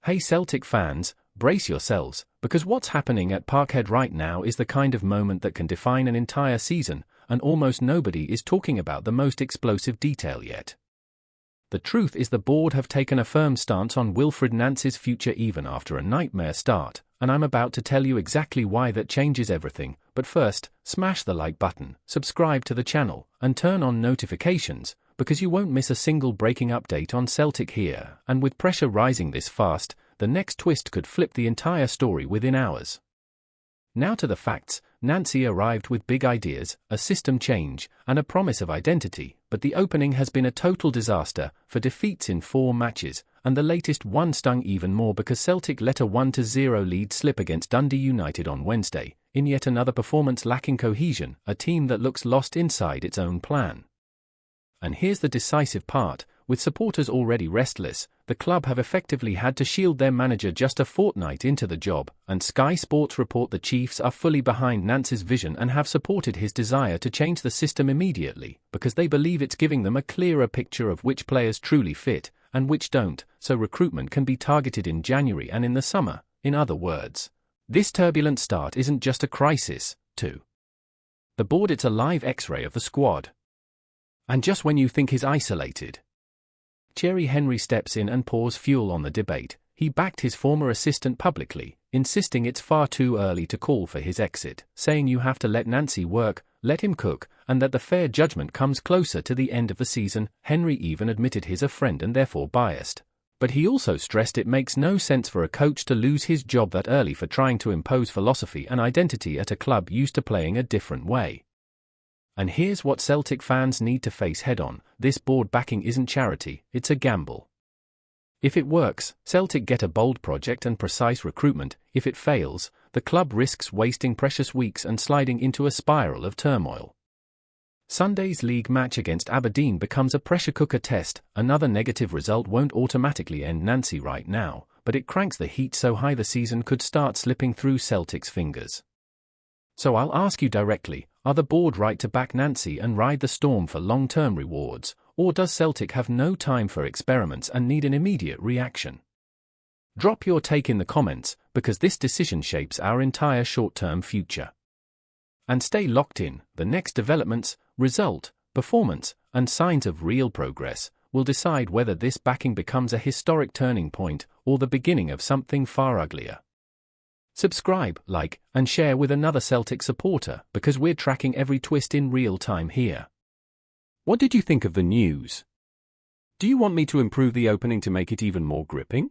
Hey Celtic fans, brace yourselves, because what's happening at Parkhead right now is the kind of moment that can define an entire season, and almost nobody is talking about the most explosive detail yet. The truth is the board have taken a firm stance on Wilfried Nancy's future even after a nightmare start, and I'm about to tell you exactly why that changes everything. But first, smash the like button, subscribe to the channel, and turn on notifications, because you won't miss a single breaking update on Celtic here. And with pressure rising this fast, the next twist could flip the entire story within hours. Now to the facts. Nancy arrived with big ideas, a system change, and a promise of identity, but the opening has been a total disaster, for defeats in 4 matches, and the latest one stung even more because Celtic let a 1-0 lead slip against Dundee United on Wednesday, in yet another performance lacking cohesion, a team that looks lost inside its own plan. And here's the decisive part. With supporters already restless, the club have effectively had to shield their manager just a fortnight into the job, and Sky Sports report the Chiefs are fully behind Nancy's vision and have supported his desire to change the system immediately, because they believe it's giving them a clearer picture of which players truly fit, and which don't, so recruitment can be targeted in January and in the summer. In other words, this turbulent start isn't just a crisis, to the board it's a live X-ray of the squad. And just when you think he's isolated, Thierry Henry steps in and pours fuel on the debate. He backed his former assistant publicly, insisting it's far too early to call for his exit, saying you have to let Nancy work, let him cook, and that the fair judgment comes closer to the end of the season. Henry even admitted he's a friend and therefore biased. But he also stressed it makes no sense for a coach to lose his job that early for trying to impose philosophy and identity at a club used to playing a different way. And here's what Celtic fans need to face head-on. This board backing isn't charity, it's a gamble. If it works, Celtic get a bold project and precise recruitment. If it fails, the club risks wasting precious weeks and sliding into a spiral of turmoil. Sunday's league match against Aberdeen becomes a pressure cooker test. Another negative result won't automatically end Nancy right now, but it cranks the heat so high the season could start slipping through Celtic's fingers. So I'll ask you directly, are the board right to back Nancy and ride the storm for long-term rewards, or does Celtic have no time for experiments and need an immediate reaction? Drop your take in the comments, because this decision shapes our entire short-term future. And stay locked in. The next developments, result, performance, and signs of real progress will decide whether this backing becomes a historic turning point or the beginning of something far uglier. Subscribe, like, and share with another Celtic supporter, because we're tracking every twist in real time here. What did you think of the news? Do you want me to improve the opening to make it even more gripping?